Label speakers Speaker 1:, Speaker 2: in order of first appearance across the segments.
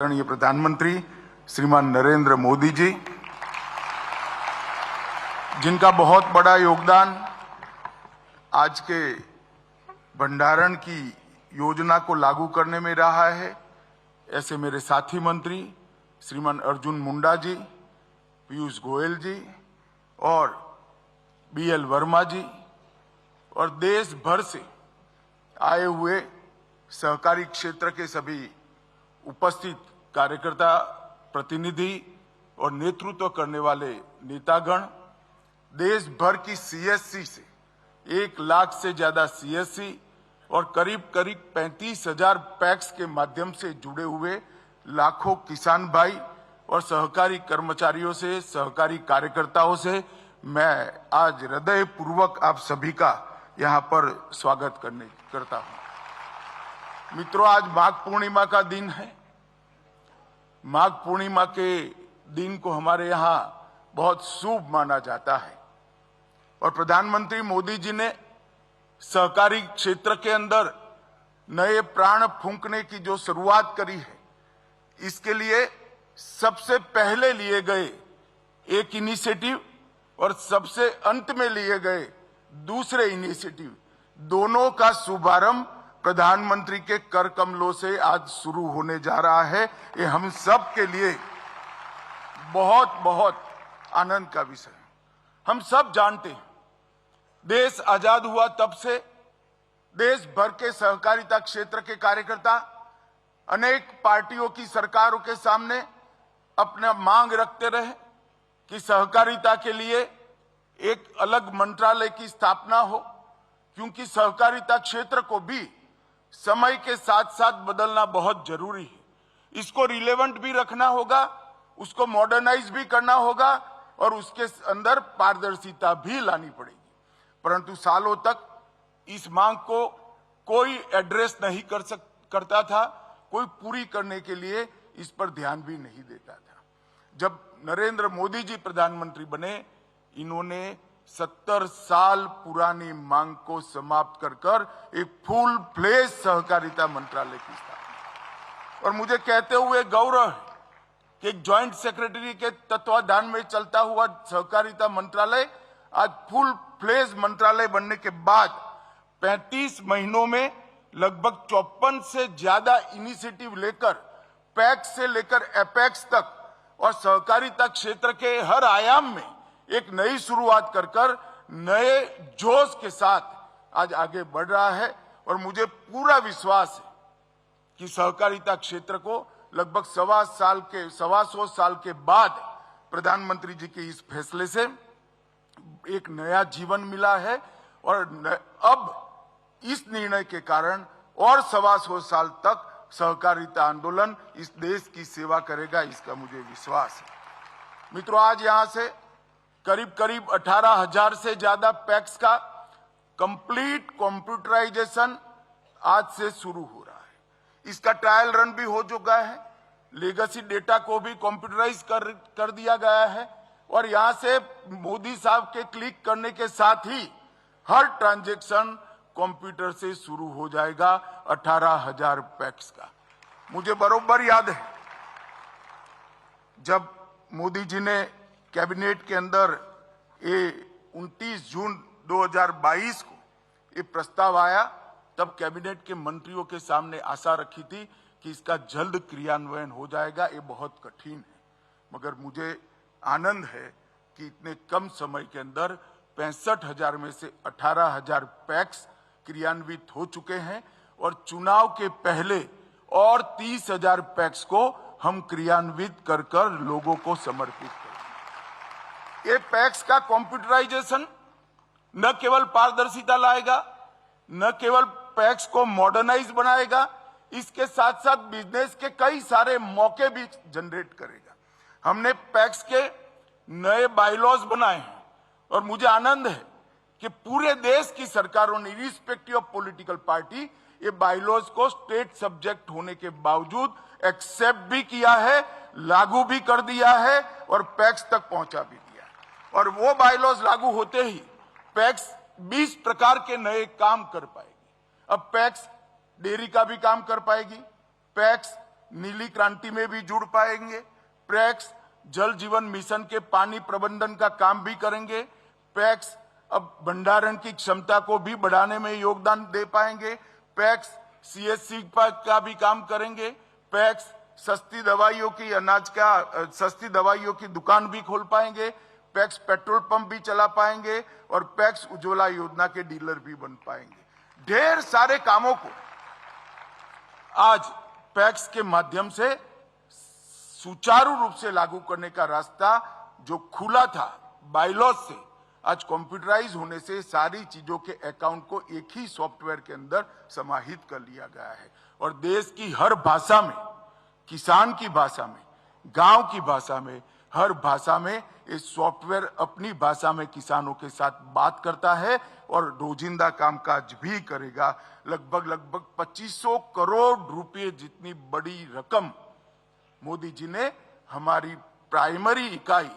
Speaker 1: आदरणीय प्रधानमंत्री श्रीमान नरेंद्र मोदी जी, जिनका बहुत बड़ा योगदान आज के भंडारण की योजना को लागू करने में रहा है, ऐसे मेरे साथी मंत्री श्रीमान अर्जुन मुंडा जी, पीयूष गोयल जी और बीएल वर्मा जी और देश भर से आए हुए सहकारी क्षेत्र के सभी उपस्थित कार्यकर्ता, प्रतिनिधि और नेतृत्व करने वाले नेतागण, देश भर की सीएससी से 1 लाख से ज्यादा सीएससी और करीब 35,000 पैक्स के माध्यम से जुड़े हुए लाखों किसान भाई और सहकारी कर्मचारियों से, सहकारी कार्यकर्ताओं से मैं आज हृदयपूर्वक आप सभी का यहां पर स्वागत करता हूं। मित्रों, आज माघ पूर्णिमा का दिन है। माघ पूर्णिमा के दिन को हमारे यहाँ बहुत शुभ माना जाता है और प्रधानमंत्री मोदी जी ने सहकारी क्षेत्र के अंदर नए प्राण फूंकने की जो शुरुआत करी है, इसके लिए सबसे पहले लिए गए एक इनिशिएटिव और सबसे अंत में लिए गए दूसरे इनिशिएटिव, दोनों का शुभारंभ प्रधानमंत्री के कर कमलों से आज शुरू होने जा रहा है। ये हम सब के लिए बहुत बहुत आनंद का विषय है। हम सब जानते हैं, देश आजाद हुआ तब से देश भर के सहकारिता क्षेत्र के कार्यकर्ता अनेक पार्टियों की सरकारों के सामने अपना मांग रखते रहे कि सहकारिता के लिए एक अलग मंत्रालय की स्थापना हो, क्योंकि सहकारिता क्षेत्र को भी समय के साथ साथ बदलना बहुत जरूरी है। इसको रिलेवेंट भी रखना होगा, उसको मॉडर्नाइज भी करना होगा और उसके अंदर पारदर्शिता भी लानी पड़ेगी। परंतु सालों तक इस मांग को कोई एड्रेस नहीं करता था, कोई पूरी करने के लिए इस पर ध्यान भी नहीं देता था। जब नरेंद्र मोदी जी प्रधानमंत्री बने, इन्होंने 70 साल पुरानी मांग को समाप्त कर एक फुल फ्लेज सहकारिता मंत्रालय की स्थापना। और मुझे कहते हुए गौरव है कि एक ज्वाइंट सेक्रेटरी के तत्वाधान में चलता हुआ सहकारिता मंत्रालय आज फुल फ्लेज मंत्रालय बनने के बाद 35 महीनों में लगभग 54 से ज्यादा इनिशिएटिव लेकर पैक्स से लेकर एपेक्स तक और सहकारिता क्षेत्र के हर आयाम में एक नई शुरुआत कर नए जोश के साथ आज आगे बढ़ रहा है। और मुझे पूरा विश्वास है कि सहकारिता क्षेत्र को लगभग 125 साल के बाद प्रधानमंत्री जी के इस फैसले से एक नया जीवन मिला है और अब इस निर्णय के कारण और 125 साल तक सहकारिता आंदोलन इस देश की सेवा करेगा, इसका मुझे विश्वास है। मित्रों, आज यहां से करीब 18,000 से ज्यादा पैक्स का कंप्लीट कंप्यूटराइजेशन आज से शुरू हो रहा है। इसका ट्रायल रन भी हो चुका है, लेगेसी डेटा को भी कंप्यूटराइज कर दिया गया है और यहां से मोदी साहब के क्लिक करने के साथ ही हर ट्रांजैक्शन कंप्यूटर से शुरू हो जाएगा। 18,000 पैक्स का मुझे बरोबर याद है, जब मोदी जी ने कैबिनेट के अंदर ये 29 जून 2022 को ये प्रस्ताव आया, तब कैबिनेट के मंत्रियों के सामने आशा रखी थी कि इसका जल्द क्रियान्वयन हो जाएगा। ये बहुत कठिन है, मगर मुझे आनंद है कि इतने कम समय के अंदर 65,000 में से 18,000 पैक्स क्रियान्वित हो चुके हैं और चुनाव के पहले और 30,000 पैक्स को हम क्रियान्वित कर लोगों को समर्पित करेंगे। ये पैक्स का कंप्यूटराइजेशन न केवल पारदर्शिता लाएगा, न केवल पैक्स को मॉडर्नाइज बनाएगा, इसके साथ साथ बिजनेस के कई सारे मौके भी जनरेट करेगा। हमने पैक्स के नए बायलॉज बनाए हैं और मुझे आनंद है कि पूरे देश की सरकारों ने रिस्पेक्टिव ऑफ पॉलिटिकल पार्टी ये बायलॉज को स्टेट सब्जेक्ट होने के बावजूद एक्सेप्ट भी किया है, लागू भी कर दिया है और पैक्स तक पहुंचा भी दिया है। और वो बायलॉज लागू होते ही पैक्स 20 प्रकार के नए काम कर पाएगी। अब पैक्स डेयरी का भी काम कर पाएगी, पैक्स नीली क्रांति में भी जुड़ पाएंगे। पैक्स जल जीवन मिशन के पानी प्रबंधन का काम भी करेंगे। पैक्स अब भंडारण की क्षमता को भी बढ़ाने में योगदान दे पाएंगे। पैक्स सीएससी का भी काम करेंगे। पैक्स सस्ती दवाइयों की दुकान भी खोल पाएंगे। पैक्स पेट्रोल पंप भी चला पाएंगे और पैक्स उज्ज्वला योजना के डीलर भी बन पाएंगे। ढेर सारे कामों को आज पैक्स के माध्यम से सुचारू रूप से लागू करने का रास्ता जो खुला था बायलॉज से, आज कंप्यूटराइज होने से सारी चीजों के अकाउंट को एक ही सॉफ्टवेयर के अंदर समाहित कर लिया गया है और देश की हर भाषा में, किसान की भाषा में, गांव की भाषा में, हर भाषा में ये सॉफ्टवेयर अपनी भाषा में किसानों के साथ बात करता है और रोजिंदा कामकाज भी करेगा। लगभग 2500 करोड़ रुपए जितनी बड़ी रकम मोदी जी ने हमारी प्राइमरी इकाई,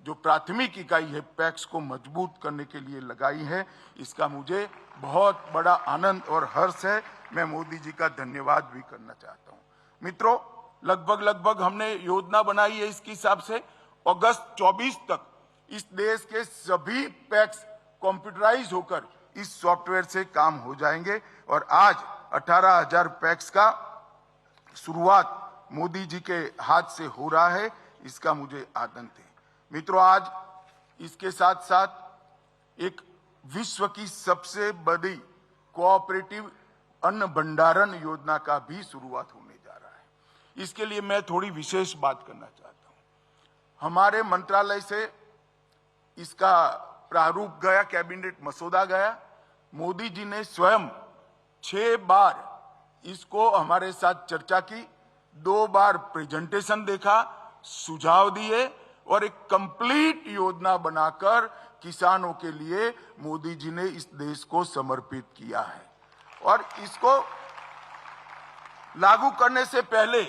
Speaker 1: जो प्राथमिक इकाई है पैक्स को मजबूत करने के लिए लगाई है। इसका मुझे बहुत बड़ा आनंद और हर्ष है। मैं मोदी जी का धन्यवाद भी करना चाहता हूं। मित्रों, लगभग हमने योजना बनाई है, इसके हिसाब से अगस्त 24 तक इस देश के सभी पैक्स कंप्यूटराइज होकर इस सॉफ्टवेयर से काम हो जाएंगे और आज 18,000 पैक्स का शुरुआत मोदी जी के हाथ से हो रहा है। इसका मुझे आनंद है। मित्रों, आज इसके साथ साथ एक विश्व की सबसे बड़ी कोऑपरेटिव अन्न भंडारण योजना का भी शुरुआत होने जा रहा है। इसके लिए मैं थोड़ी विशेष बात करना चाहता हूं। हमारे मंत्रालय से इसका प्रारूप गया, कैबिनेट मसौदा गया। मोदी जी ने स्वयं 6 बार इसको हमारे साथ चर्चा की, 2 बार प्रेजेंटेशन देखा, सुझाव दिए और एक कंप्लीट योजना बनाकर किसानों के लिए मोदी जी ने इस देश को समर्पित किया है। और इसको लागू करने से पहले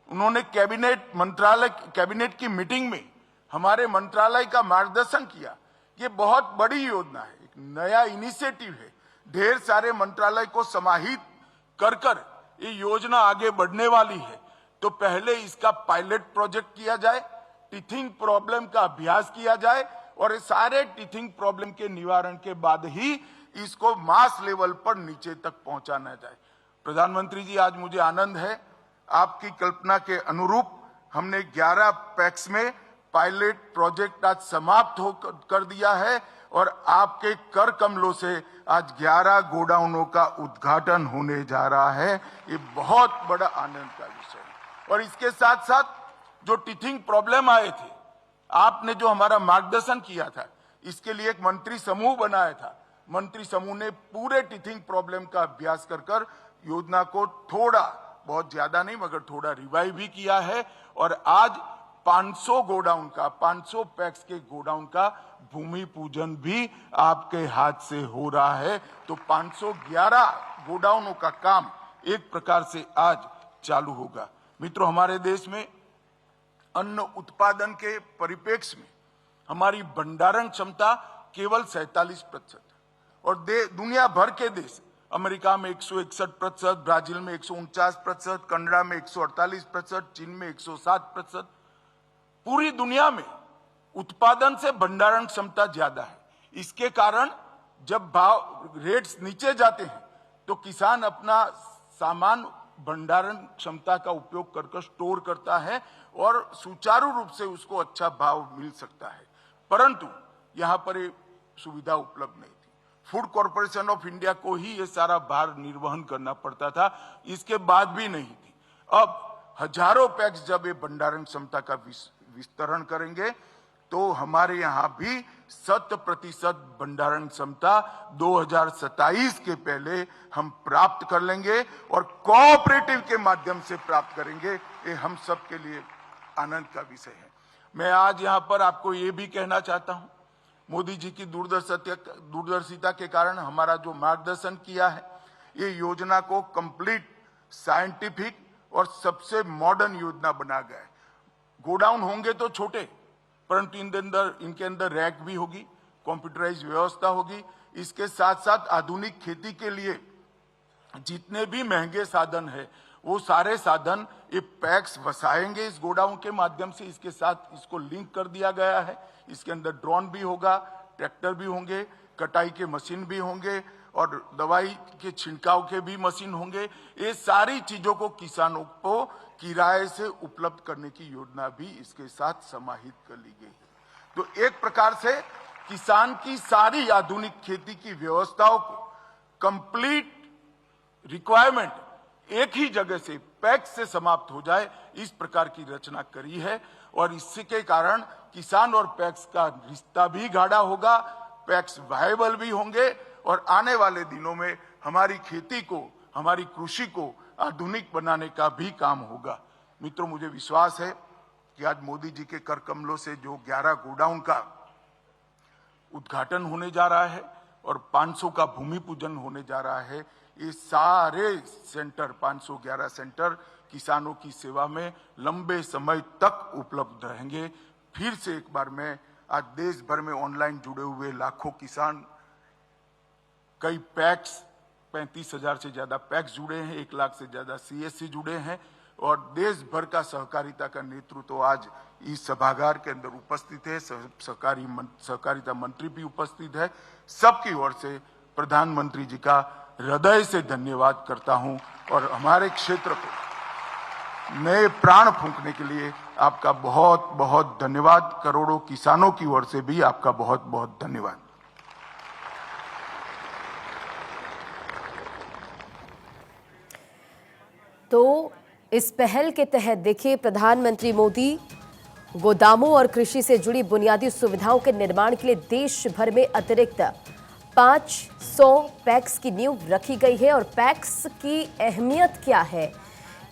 Speaker 1: उन्होंने कैबिनेट की मीटिंग में हमारे मंत्रालय का मार्गदर्शन किया। ये बहुत बड़ी योजना है, एक नया इनिशिएटिव है। ढेर सारे मंत्रालय को समाहित कर ये योजना आगे बढ़ने वाली है। तो पहले इसका पायलट प्रोजेक्ट किया जाए, टीथिंग प्रॉब्लम का अभ्यास किया जाए और सारे टीथिंग प्रॉब्लम के निवारण के बाद ही इसको मास लेवल पर नीचे तक पहुंचाना जाए। प्रधानमंत्री जी, आज मुझे आनंद है, आपकी कल्पना के अनुरूप हमने 11 पैक्स में पायलट प्रोजेक्ट आज समाप्त कर दिया है और आपके कर कमलों से आज 11 गोडाउनों का उद्घाटन होने जा रहा है। ये बहुत बड़ा आनंद का विषय है। और इसके साथ साथ जो टीथिंग प्रॉब्लम आए थे, आपने जो हमारा मार्गदर्शन किया था, इसके लिए एक मंत्री समूह बनाया था। मंत्री समूह ने पूरे टीथिंग प्रॉब्लम का अभ्यास कर योजना को थोड़ा, बहुत ज्यादा नहीं मगर थोड़ा रिवाइव भी किया है और आज 500 गोडाउन का, 500 पैक्स के गोडाउन का भूमि पूजन भी आपके हाथ से हो रहा है। तो 511 गोडाउनों का काम एक प्रकार से आज चालू होगा। मित्रों, हमारे देश में अन्न उत्पादन के परिप्रेक्ष्य में हमारी भंडारण क्षमता केवल 47% और दुनिया भर के देश, अमेरिका में 161%, ब्राजील में 149%, कनाडा में 148%, चीन में 107%, पूरी दुनिया में उत्पादन से भंडारण क्षमता ज्यादा है। इसके कारण जब भाव रेट्स नीचे जाते हैं तो किसान अपना सामान भंडारण क्षमता का उपयोग कर स्टोर करता है और सुचारू रूप से उसको अच्छा भाव मिल सकता है। परंतु यहां पर ये सुविधा उपलब्ध नहीं थी। फूड कॉर्पोरेशन ऑफ इंडिया को ही ये सारा भार निर्वहन करना पड़ता था, इसके बाद भी नहीं थी। अब हजारों पैक्स जब ये भंडारण क्षमता का विस्तरण करेंगे तो हमारे यहां भी 100% भंडारण क्षमता 2027 के पहले हम प्राप्त कर लेंगे और कोऑपरेटिव के माध्यम से प्राप्त करेंगे। ये हम सब के लिए आनंद का विषय है। मैं आज यहां पर आपको ये भी कहना चाहता हूं, मोदी जी की दूरदर्शिता के कारण हमारा जो मार्गदर्शन किया है, ये योजना को कंप्लीट साइंटिफिक और सबसे मॉडर्न योजना बना गया है। गोडाउन होंगे तो छोटे, परंतु इनके अंदर रैक भी होगी, कंप्यूटराइज व्यवस्था होगी। इसके साथ साथ आधुनिक खेती के लिए जितने भी महंगे साधन है वो सारे साधन ये पैक्स बसाएंगे इस गोडाउन के माध्यम से। इसके साथ इसको लिंक कर दिया गया है। इसके अंदर ड्रोन भी होगा, ट्रैक्टर भी होंगे, कटाई के मशीन भी होंगे और दवाई के छिड़काव के भी मशीन होंगे। ये सारी चीजों को किसानों को किराए से उपलब्ध करने की योजना भी इसके साथ समाहित कर ली गई है। तो एक प्रकार से किसान की सारी आधुनिक खेती की व्यवस्थाओं को कंप्लीट रिक्वायरमेंट एक ही जगह से पैक्स से समाप्त हो जाए, इस प्रकार की रचना करी है। और इसके कारण किसान और पैक्स का रिश्ता भी गाढ़ा होगा, पैक्स वायबल भी होंगे और आने वाले दिनों में हमारी खेती को, हमारी कृषि को आधुनिक बनाने का भी काम होगा। मित्रों, मुझे विश्वास है कि आज मोदी जी के कर कमलों से जो 11 गोडाउन का उद्घाटन होने जा रहा है और 500 का भूमि पूजन होने जा रहा है, ये सारे सेंटर 511 सेंटर किसानों की सेवा में लंबे समय तक उपलब्ध रहेंगे। फिर से एक बार मैं आज देश भर में ऑनलाइन जुड़े हुए लाखों किसान, कई पैक्स 35,000 से ज्यादा पैक्स जुड़े हैं, 1 लाख से ज्यादा CSC जुड़े हैं और देश भर का सहकारिता का नेतृत्व तो आज इस सभागार के अंदर उपस्थित है। सहकारिता मंत्री भी उपस्थित है। सबकी ओर से प्रधानमंत्री जी का हृदय से धन्यवाद करता हूं और हमारे क्षेत्र को नए प्राण फूंकने के लिए आपका बहुत बहुत धन्यवाद। करोड़ों किसानों की ओर से भी आपका बहुत बहुत धन्यवाद।
Speaker 2: तो इस पहल के तहत देखिए, प्रधानमंत्री मोदी गोदामों और कृषि से जुड़ी बुनियादी सुविधाओं के निर्माण के लिए देश भर में अतिरिक्त 500 पैक्स की नींव रखी गई है। और पैक्स की अहमियत क्या है,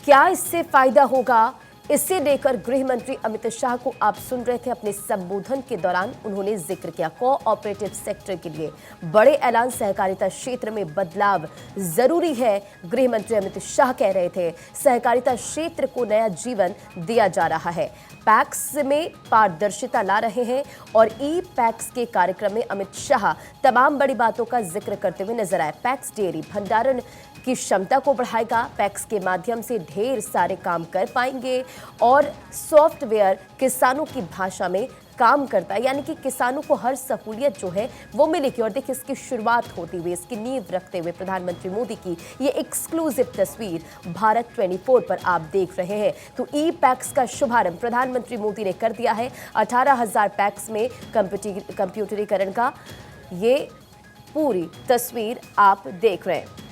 Speaker 2: क्या इससे फायदा होगा, इसे लेकर गृह मंत्री अमित शाह को आप सुन रहे थे। अपने संबोधन के दौरान उन्होंने जिक्र किया कोऑपरेटिव सेक्टर के लिए बड़े ऐलान, सहकारिता क्षेत्र में बदलाव जरूरी है। गृह मंत्री अमित शाह कह रहे थे सहकारिता क्षेत्र को नया जीवन दिया जा रहा है, पैक्स में पारदर्शिता ला रहे हैं। और ई पैक्स के कार्यक्रम में अमित शाह तमाम बड़ी बातों का जिक्र करते हुए नजर आए। पैक्स डेयरी भंडारण की क्षमता को बढ़ाएगा, पैक्स के माध्यम से ढेर सारे काम कर पाएंगे और सॉफ्टवेयर किसानों की भाषा में काम करता है, यानी कि किसानों को हर सहूलियत जो है वो मिलेगी। और देखिए, इसकी शुरुआत होती हुई, इसकी नींव रखते हुए प्रधानमंत्री मोदी की ये एक्सक्लूसिव तस्वीर भारत 24 पर आप देख रहे हैं। तो ई पैक्स का शुभारंभ प्रधानमंत्री मोदी ने कर दिया है। 18,000 पैक्स में कंप्यूटरीकरण का ये पूरी तस्वीर आप देख रहे हैं।